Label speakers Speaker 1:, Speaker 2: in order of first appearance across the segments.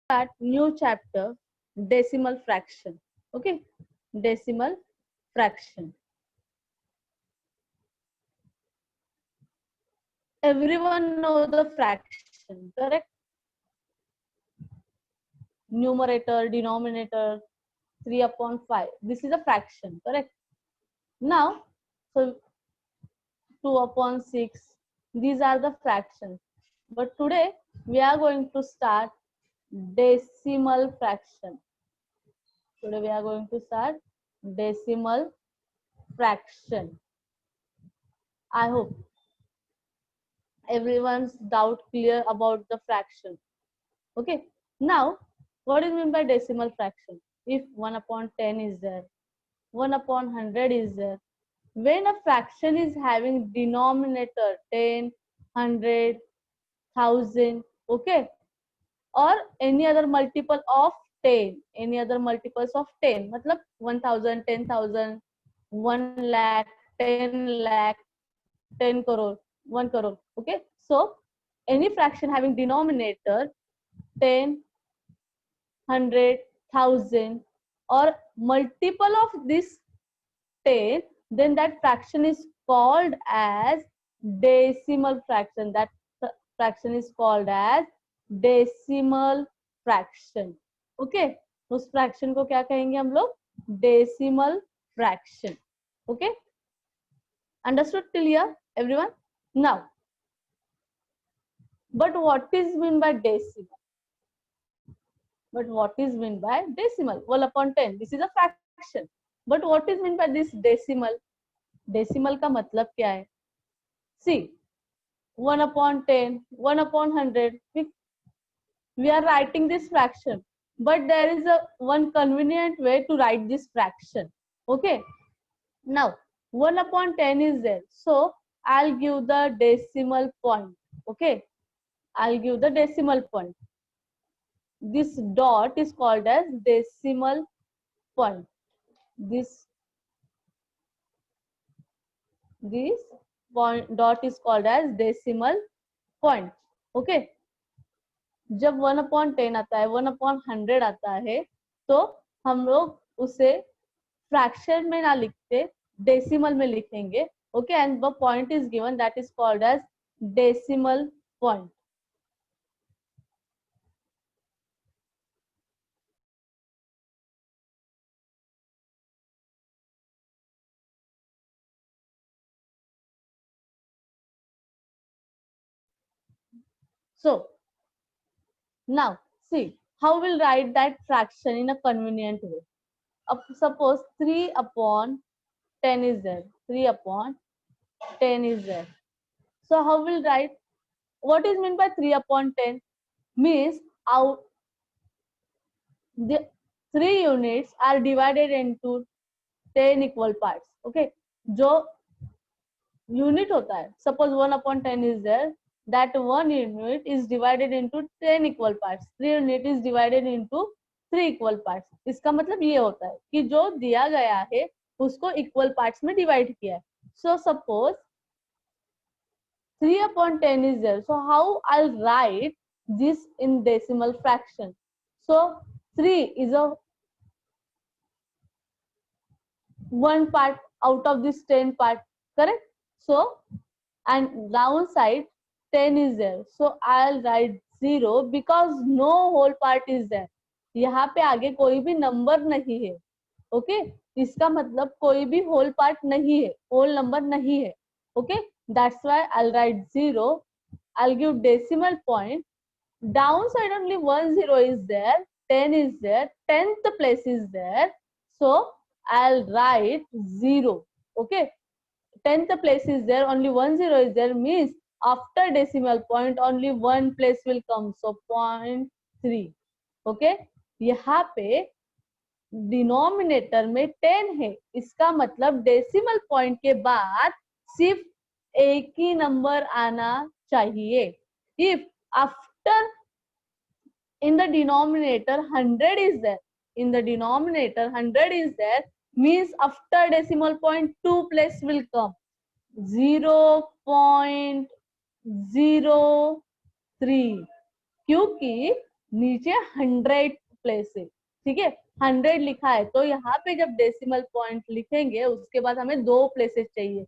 Speaker 1: start new chapter, decimal fraction. Okay, decimal fraction. Everyone know the fraction, correct? Numerator, denominator, 3 upon 5. This is a fraction, correct? Now, so 2 upon 6. These are the fractions. But today, we are going to start decimal fraction. Today, we are going to start decimal fraction. I hope everyone's doubt clear about the fraction. Okay. Now, what is meant by decimal fraction? If 1 upon 10 is there, 1 upon 100 is there. When a fraction is having denominator 10, 100, 1000, okay, or any other multiple of 10, any other multiples of 10, matlab 1000, 10,000, 1 lakh, 10 lakh, 10 crore, 1 crore, okay. So any fraction having denominator 10, 100, 1000 or multiple of this 10, then that fraction is called as decimal fraction. That fraction is called as decimal fraction. Okay, उस fraction को क्या कहेंगे हम लोग? Decimal fraction. Okay, understood till here, everyone? Now, but what is meant by decimal? But what is meant by decimal? 1 upon 10. This is a fraction. But what is meant by this decimal? Decimal का मतलब क्या है? See, 1 upon 10, 1 upon 100. We are writing this fraction, but there is a one convenient way to write this fraction. Okay. Now, 1 upon 10 is there. So, I'll give the decimal point. Okay. I'll give the decimal point. This dot is called as decimal point. This point dot is called as decimal point. Okay. जब 1 upon 10 आता है, 1 upon 100 आता है, तो हम लोग उसे fraction में ना लिखते, डेसिमल में लिखेंगे. Okay, and the point is given, that is called as decimal point. So now see how we'll write that fraction in a convenient way. Suppose 3 upon 10 is there. 3 upon 10 is there. So how we'll write? What is meant by 3 upon 10? Means out the 3 units are divided into 10 equal parts. Okay. जो unit होता है, suppose 1 upon 10 is there, that 1 unit is divided into 10 equal parts. 3 unit is divided into 3 equal parts. इसका मतलब ये होता है कि जो दिया गया है उसको equal parts में divide किया है. So suppose 3 upon 10 is there. So how I'll write this in decimal fraction? So 3 is a one part out of this 10 part, correct? So, and downside 10 is there. So I'll write 0 because no whole part is there. यहाँ पे आगे कोई भी number नहीं है. Okay, इसका मतलब कोई भी होल पार्ट नहीं है, होल नंबर नहीं है. Okay, that's why I'll write 0. I'll give decimal point. Downside only 1 0 is there, 10 is there, 10th place is there. So I'll write 0. Okay, 10th place is there, only 1 0 is there, means after decimal point only one place will come. So 0.3. Okay, यहाँ पे denominator में 10 है, इसका मतलब decimal point के बाद सिर्फ एक ही नंबर आना चाहिए. If after in the denominator 100 is there, in the denominator 100 is there, means after decimal point 2 place will come. 0.03. क्योंकि नीचे 100 प्लेस है, ठीक है, 100 लिखा है, तो यहाँ पे जब डेसिमल पॉइंट लिखेंगे उसके बाद हमें 2 प्लेसेस चाहिए।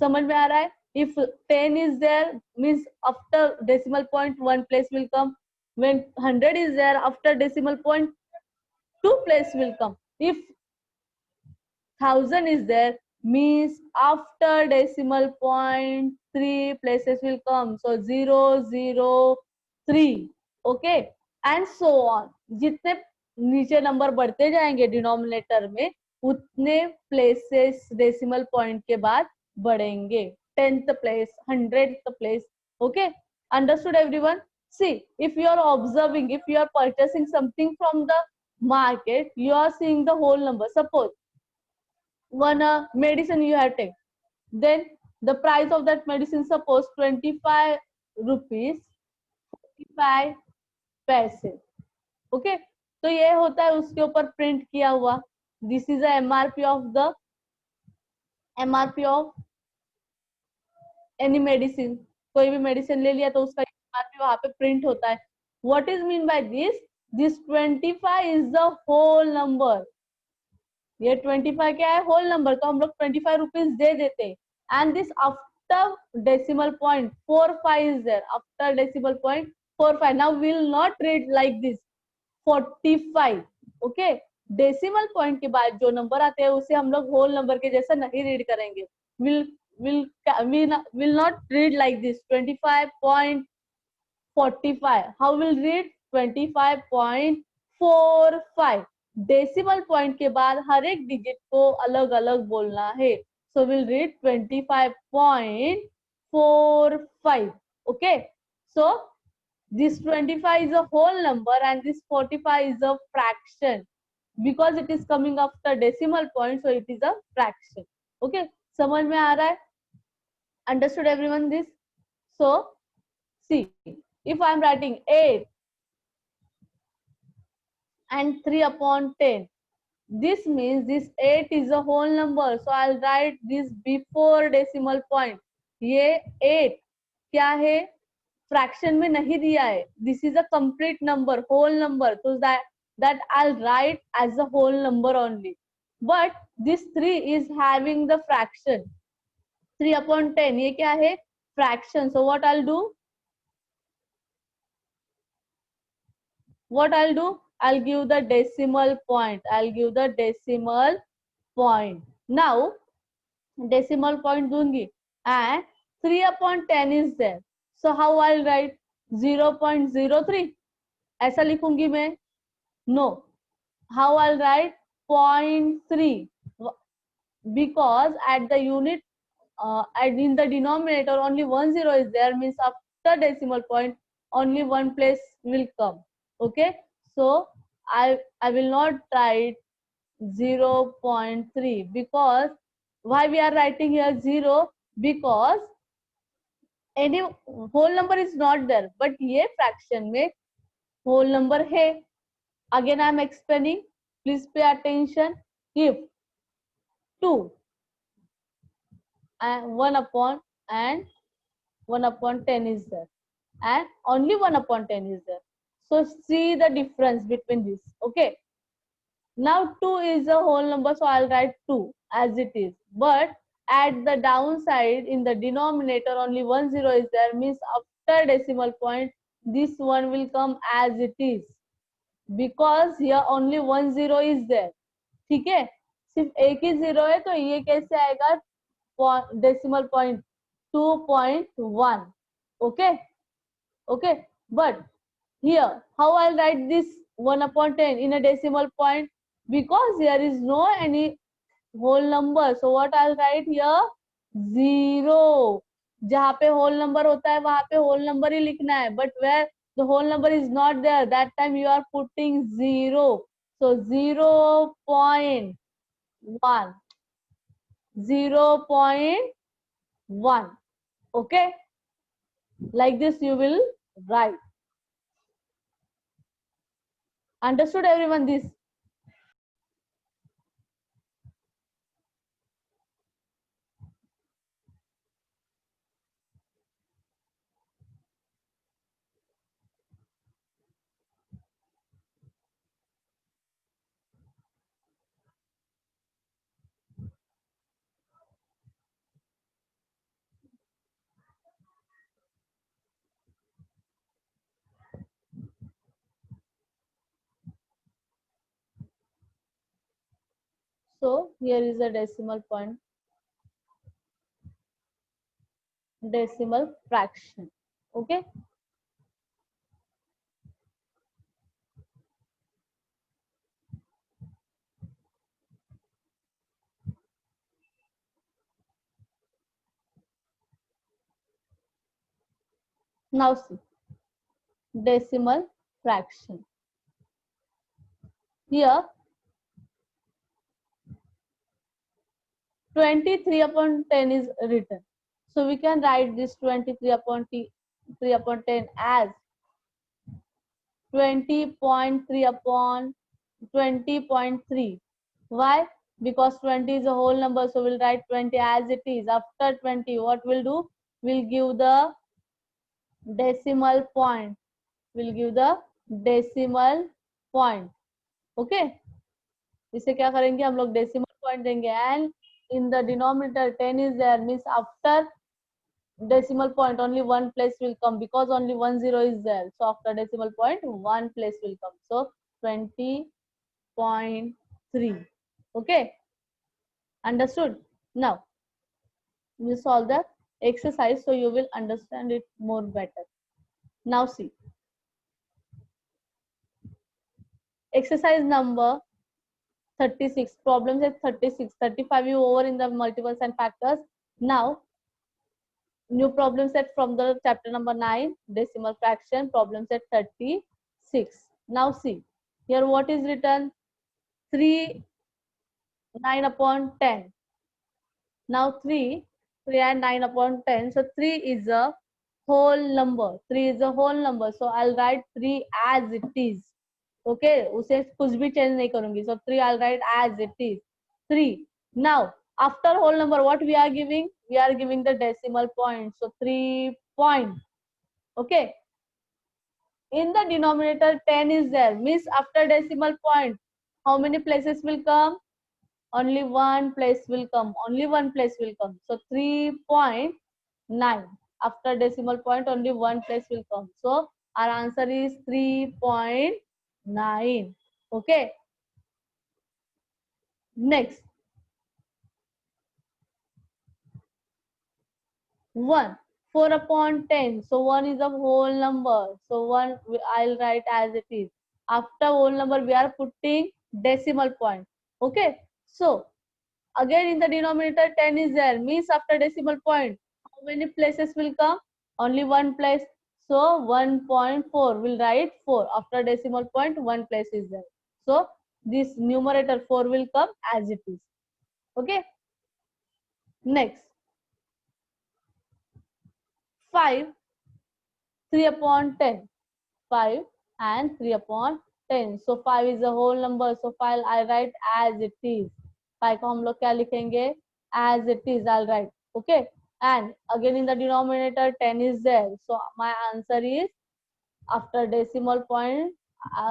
Speaker 1: समझ में आ रहा है? If 10 is there means after decimal point 1 place will come. When 100 is there, after decimal point 2 place will come. If 1000 is there means after decimal point 3 places will come. So 0 0 3, okay, and so on. जितने नीचे number बढ़ते जाएंगे denominator में उतने places decimal point के बाद बढ़ेंगे। 10th place, 100th place, okay, understood everyone? See, if you are observing, if you are purchasing something from the market, you are seeing the whole number. Suppose one medicine you have taken, then the price of that medicine, suppose 25 rupees 45 पैसे, okay, तो ये होता है उसके ऊपर print किया हुआ, this is MRP of the MRP of any medicine, कोई भी मेडिसिन ले लिया तो उसका एमआरपी वहां पे प्रिंट होता है। What is mean by this 25 is the whole number, ये 25 क्या है? होल नंबर, तो हम लोग 25 रुपीज दे देते हैं। And this after decimal point 45 is there, after decimal point 45, now we will not read like this 45, okay, decimal point के बाद जो नंबर आते हैं उसे हम लोग होल नंबर के जैसा नहीं रीड करेंगे। Will will not read like this 25.45, how will read 25.45। Decimal point के बाद हर एक डिजिट को अलग अलग बोलना है, so will read 25.45, okay, so this 25 is a whole number and this 45 is a fraction, because it is coming after decimal point, so it is a fraction, okay, समझ में आ रहा है? Understood everyone this? So see, if I am writing 8 and 3/10, this means this 8 is a whole number, so I'll write this before decimal point। ये 8 क्या है? Fraction में नहीं दिया है, this is a complete number, whole number, तो that I'll write as a whole number only, but this 3 is having the fraction, 3/10 ये क्या है? Fraction, so what I'll do, I'll give the decimal point, now decimal point दूंगी and 3/10 is there, so how I'll write 0.03, ऐसा लिखूंगी मैं? No, how I'll write 0.3, because at the unit and in the denominator only 1 0 is there, means after decimal point only one place will come, okay, so I will not write 0.3, because why we are writing here 0, because any whole number is not there, but ये fraction में whole number है। Again I am explaining, please pay attention, if 2 and 1/10 is there and only 1/10 is there, so see the difference between this, okay, now 2 is a whole number, so I'll write 2 as it is, but at the downside in the denominator only 1 0 is there, means after decimal point this one will come as it is, because here only 1 0 is there, ठीक है, सिर्फ एक ही 0 है, तो ये कैसे आएगा? Decimal point 2.1, okay, okay, but here how I'll write this 1/10 in a decimal point, because here is no any whole number, so what I'll write here? 0, जहाँ पे whole number होता है वहां पे whole number ही लिखना है, but where the whole number is not there, that time you are putting 0, so 0.1, 0.1, okay, like this you will write. Understood everyone this? here is a decimal point, decimal fraction. Okay, now see decimal fraction. Here 23 upon 10 is written. So we can write this 23 upon 3 upon 10 as 20.3 upon 20.3. Why? Because 20 is a whole number, so we'll write 20 as it is. After 20, what we'll do? We'll give the decimal point. We'll give the decimal point. Okay? इसे क्या करेंगे हम लोग decimal point देंगे, and in the denominator 10 is there, means after decimal point only one place will come because only 10 is there. So after decimal point one place will come. So 20.3. Okay, understood? Now we solve the exercise so you will understand it more better. Now see exercise number 36, problems at 36, 35 you over in the multiples and factors. Now new problem set from the chapter number 9, decimal fraction, problem set 36. Now see, here what is written? 3, 9 upon 10. Now 3 and 9 upon 10. So 3 is a whole number. 3 is a whole number. So I'll write 3 as it is. Okay, उसे कुछ भी change नहीं करूँगी. So 3 I'll write as it is. 3. Now after whole number, what we are giving? We are giving the decimal point. So 3 point. Okay. In the denominator 10 is there. Means after decimal point, how many places will come? Only one place will come. Only one place will come. So 3.9. After decimal point, only one place will come. So our answer is 3.9. Okay. Next. 1. 4 upon 10. So 1 is a whole number. So 1 I'll write as it is. After whole number, we are putting decimal point. Okay. So again in the denominator 10 is there. Means after decimal point, how many places will come? Only one place. So 1.4 will write 4. After decimal point, one place is there. So this numerator 4 will come as it is. Okay. Next. 5, 3 upon 10. 5 and 3 upon 10. So 5 is a whole number. So 5 I write as it is. 5 को हम लोग क्या लिखेंगे? As it is I'll write. Okay. And again in the denominator 10 is there. So my answer is after decimal point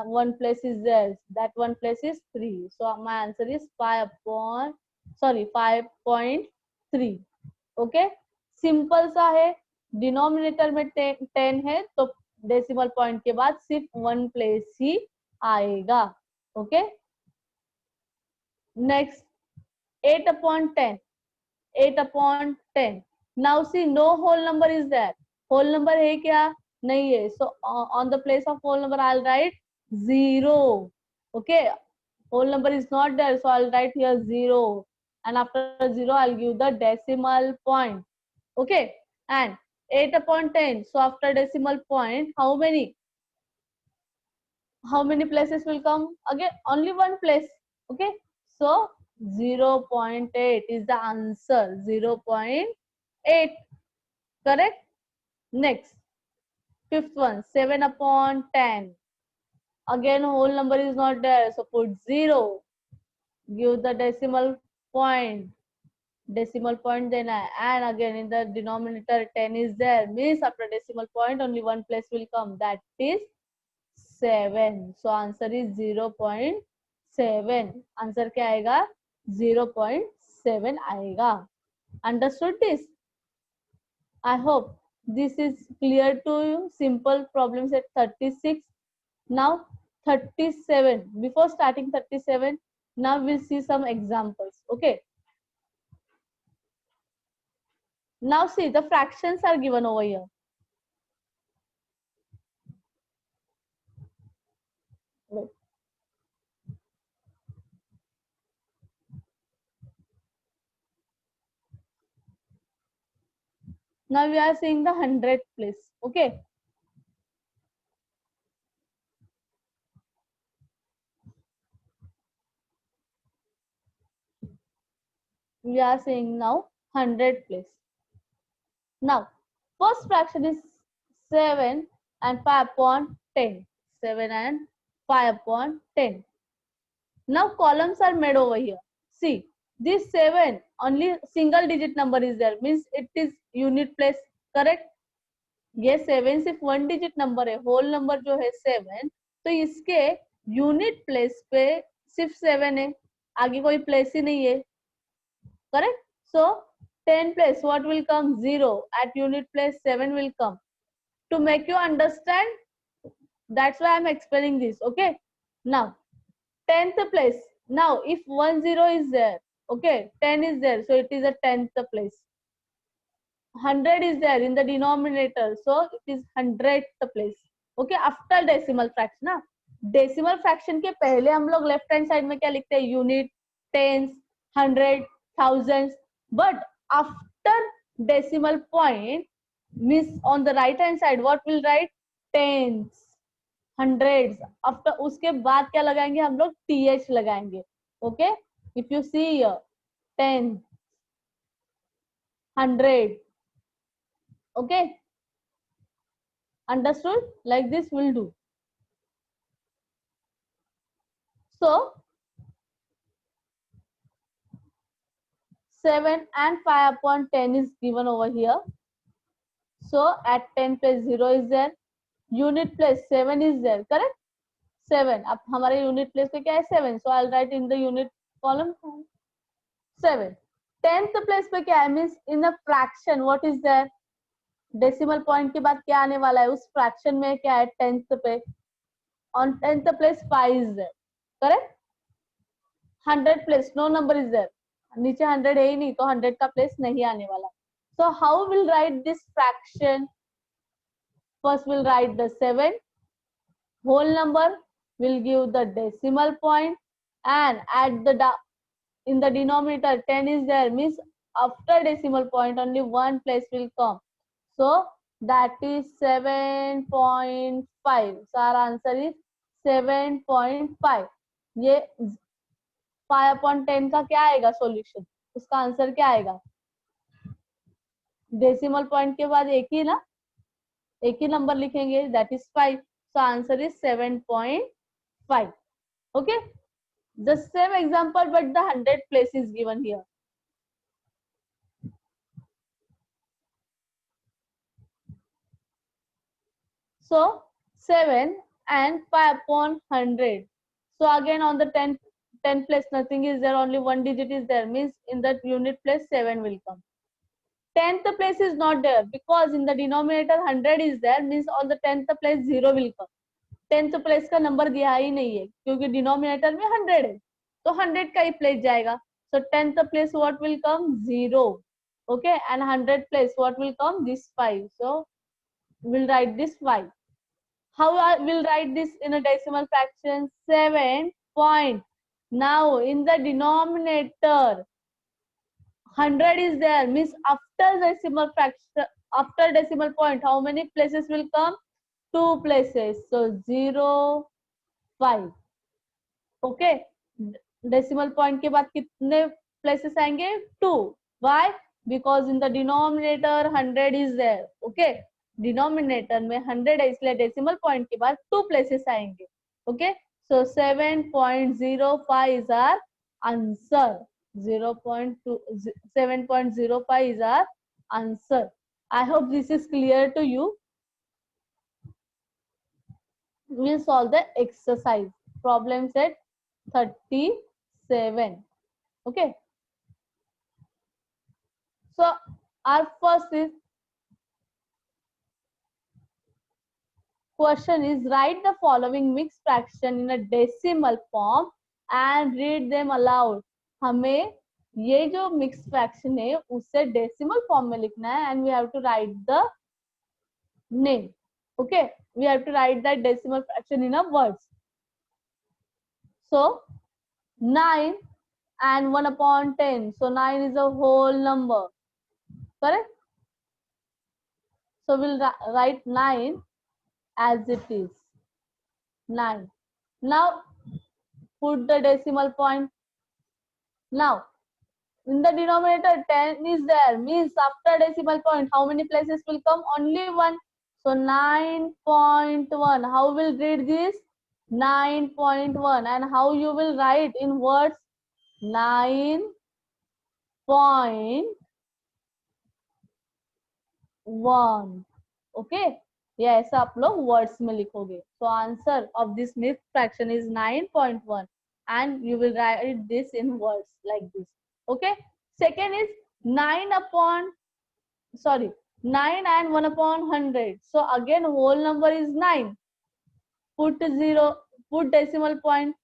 Speaker 1: one place is there. That one place is 3. So my answer is 5.3. Okay. Simple सा है. Denominator में 10 है तो decimal point के बाद सिर्फ one place ही आएगा. Okay. Next 8 upon 10. 8 upon 10. Now see no whole number is there. Whole number है क्या? नहीं है. So on the place of whole number I'll write 0. Okay. Whole number is not there, so I'll write here 0. And after 0 I'll give the decimal point. Okay. And 8 upon 10. So after decimal point, how many places will come? Again, only one place. Okay. So 0.8 is the answer. 0.8. Correct? Next. Fifth one. 7 upon 10. Again, whole number is not there. So put 0. Give the decimal point. Decimal point देना है. And again in the denominator 10 is there. Means after decimal point only one place will come. That is 7. So answer is 0.7. Answer क्या आएगा? 0.7 आएगा. Understood this? I hope this is clear to you. Simple problems at 36. Now 37. Before starting 37, Now we'll see some examples. Okay. Now see, the fractions are given over here. Wait. Now we are seeing the 100th place. Okay. We are seeing now 100th place. Now, first fraction is 7 and 5 upon 10. 7 and 5 upon 10. Now columns are made over here. See, this 7 only single digit number is there, means it is unit place. Correct? ये 7 सिर्फ one digit number है, whole number जो है 7, तो इसके unit place पे सिर्फ 7 है, आगे कोई प्लेस ही नहीं है. Correct? So 10 place, what will come? 0. At unit place 7 will come. To make you understand, that's why I'm explaining this. Okay. Now 10th place. Now if 10 is there, okay, 10 is there, so it is a 10th place. 100 is there in the denominator, so it is 100th place. Okay, after decimal fraction ना, decimal fraction के पहले हम लोग left hand side में क्या लिखते हैं? Unit, tens, hundred, thousands. But after decimal point means on the right hand side what will write? Tens, hundreds. After उसके बाद क्या लगाएंगे हम लोग? th लगाएंगे. Okay, if you see here 10, 100. Okay, understood? Like this will do. So 7 and 5 upon 10 is given over here. So at 10 place 0 is there. Unit place 7 is there. Correct? 7. अब हमारे unit place पे क्या है? 7. So I'll write in the unit column 7. 10th place पे क्या है? Means in the fraction what is there? Decimal point के बाद क्या आने वाला है? उस fraction में क्या है? 10th पे. On 10th place 5 is there. Correct? 100 place no number is there. नीचे 100 है ही नहीं, तो 100 का प्लेस नहीं आने वाला. So how will write this fraction? First we'll write the 7 whole number, will give the decimal point, and at the in the denominator 10 is there, means after decimal point only one place will come. So that is 7.5. So our answer is 7.5. ये 5 upon 10 का क्या आएगा solution? उसका answer क्या आएगा? Decimal point के बाद एक ही ना, एक ही नंबर लिखेंगे, that is 5. So answer is 7.5. Okay, the same example but the 100 place is given here. So 7 and 5 upon 100. So again on the 10 place nothing is there, only one digit is there, means in that unit place 7 will come. 10th place is not there because in the denominator 100 is there, means on the 10th place 0 will come. 10th place का number दिया ही नहीं है क्योंकि denominator में 100 है, तो 100 का ही place जाएगा. So 10th place what will come? 0. Okay, and 100 place what will come? This 5. So we'll write this 5. How I will write this in a decimal fraction? 7 point. Now in the denominator 100 is there, means after decimal fraction, after decimal point how many places will come? 2 places. So 0, 5. Okay, decimal point के बाद कितने places आएंगे? 2. Why? Because in the denominator 100 is there. Okay, denominator में 100 है इसलिए decimal point के बाद 2 places आएंगे. Okay, so 7.05 is our answer. 7.05 is our answer. I hope this is clear to you. We'll solve the exercise. Problem set 37. Okay. So our first is question is write the following mixed fraction in a decimal form and read them aloud. हमें ये जो mix fraction है उससे decimal form में लिखना है and we have to write the name. Okay, we have to write that decimal fraction in a words. So 9 and 1 upon 10. So 9 is a whole number. Correct? So we'll write 9 as it is. 9. Now put the decimal point. Now in the denominator 10 is there, means after decimal point how many places will come? Only one. So 9.1. How will read this? 9.1. And how you will write in words? 9.1. Okay, ये ऐसा आप लोग words में लिखोगे. So answer of this mixed fraction is 9.1 and you will write this in words like this. Okay, second is 9 and 1 upon 100. So again whole number is 9. Put decimal point.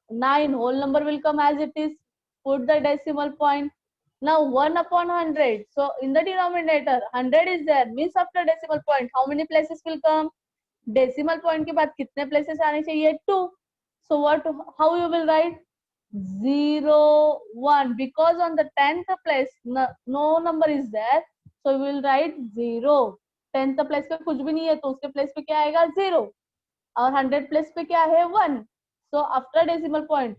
Speaker 1: 9 whole number will come as it is. Put the decimal point. Now 1 upon 100. So in the denominator 100 is there, means after decimal point how many places will come? Decimal point के बाद कितने places आने चाहिए? 2. So how you will write? 0, 1. Because on the 10th place no number is there, so we will write 0. 10th place पे कुछ भी नहीं है तो उसके place पे क्या आएगा? 0. और 100 place पे क्या है? 1. So after decimal point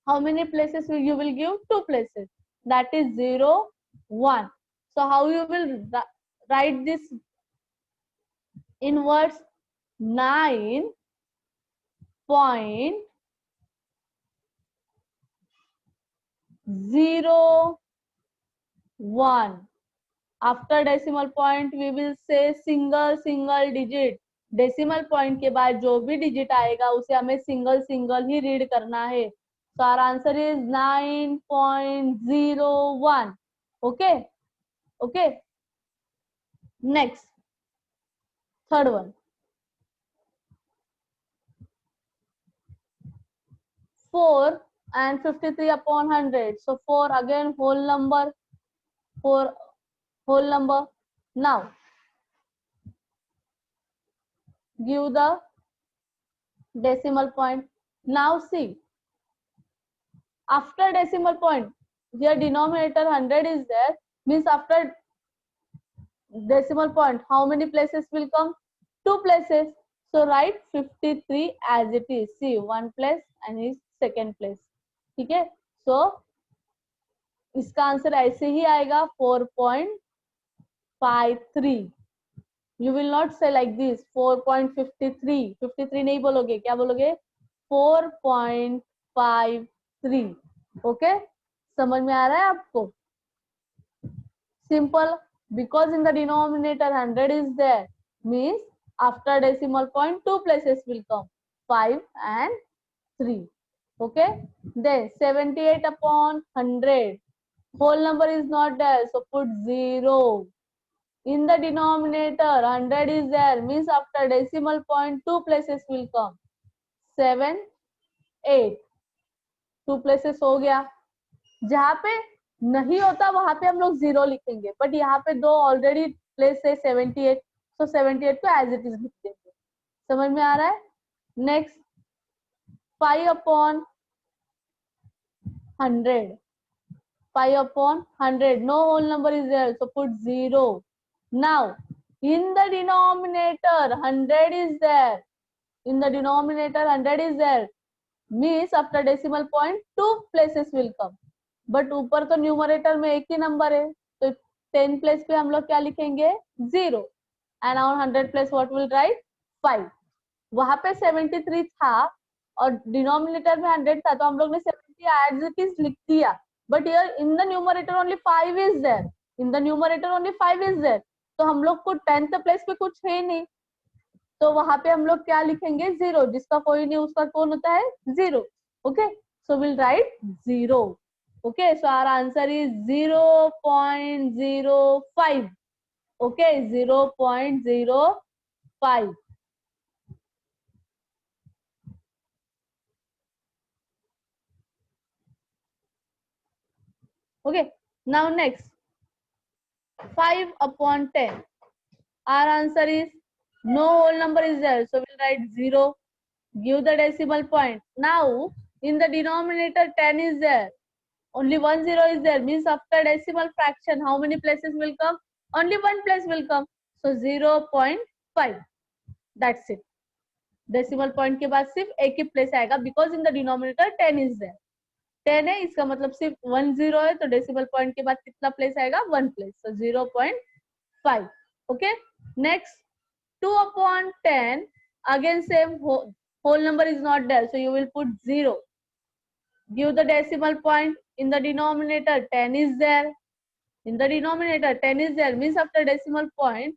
Speaker 1: how many places you will give? 2 places. That is 0, 1. So how you will write this in words? 9.01. After decimal point we will say single digit. Decimal point के बाद जो भी digit आएगा उसे हमें single ही read करना है. So our answer is 9.01. Okay. Next, third one. 4 and 53 upon 100. So 4 again whole number. 4 whole number. Now give the decimal point. Now see, after decimal point here denominator 100 is there, means after decimal point how many places will come? 2 places. So write 53 as it is. See, 1 place and is second place. ठीक है? So इसका answer ऐसे ही आएगा 4.53. You will not say like this 4.53. 53 नहीं बोलोगे, क्या बोलोगे? 4.53. Okay? समझ में आ रहा है आपको? Simple. Because in the denominator 100 is there, means after decimal point 2 places will come, 5 and 3. Okay, then 78 upon 100, whole number is not there, so put 0. In the denominator 100 is there, means after decimal point 2 places will come, 7, 8. 2 places हो गया. जहाँ पे नहीं होता वहां पे हम लोग 0 लिखेंगे, बट यहाँ पे 2 ऑलरेडी प्लेस है 78, तो 78 को एज इट इज लिख देंगे. समझ में आ रहा है? Next 5 upon 100. 5 upon 100, no whole number is there, so put 0. Now in the denominator 100 is there. In the denominator 100 is there, means after decimal point 2 places will come. But ऊपर तो numerator में एक ही नंबर है, तो 10 place पे हम लोग क्या लिखेंगे? 0. And on 100 place what will write? 5. वहां पे 73 था और डिनोमिनेटर में 100 था, तो हम लोग ने 70 एज इट इज लिख दिया. But here in the numerator only 5 is there. In the numerator only 5 is there, तो हम लोग को 10th प्लेस पे कुछ है नहीं, तो वहां पे हम लोग क्या लिखेंगे? 0. जिसका कोई नहीं उसका कौन होता है? 0. Okay, so will write 0. Okay, so our answer is 0.05. Okay, 0.05. Okay, now next 5 upon 10. Our answer is no whole number is there, so we'll write 0. Give the decimal point. Now in the denominator 10 is there, only 1 0 is there, means after decimal fraction how many places will come? Only one place will come, so 0.5. That's it. Decimal point के बाद सिर्फ एक ही place आएगा because in the denominator 10 is there. 10 है, इसका मतलब सिर्फ 1 0 है, तो डेसिमल पॉइंट के बाद कितना प्लेस आएगा? 1 place, so 0.5. Okay, next 2 upon 10. Again same, whole number is not there, so you will put 0. Give the decimal point. In the denominator 10 is there. In the denominator 10 is there, means after decimal point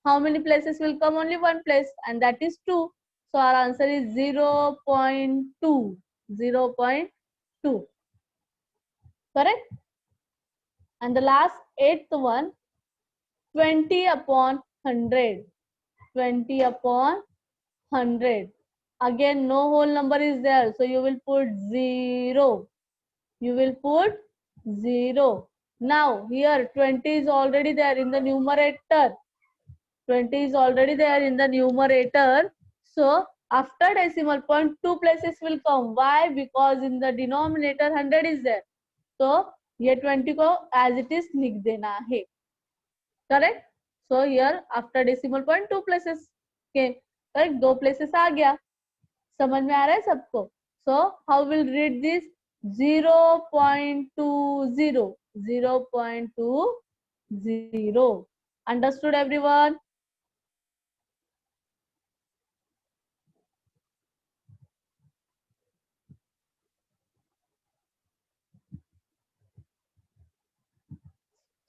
Speaker 1: how many places will come? Only one place, and that is 2. So our answer is 0.2. 0.2. Correct? And the last 8th one, 20 upon 100. 20 upon 100. Again no whole number is there, so you will put 0. You will put 0. Now here 20 is already there in the numerator. 20 is already there in the numerator. So after decimal point 2 places will come. Why? Because in the denominator 100 is there. So ये 20 को as it is लिख देना है. Correct? So here after decimal point 2 places came. Correct? 2 places आ गया. समझ में आ रहा है सबको? So how will read this? 0.20. 0.20. Understood everyone?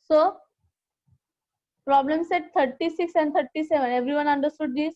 Speaker 1: So problem set 36 and 37. Everyone understood this?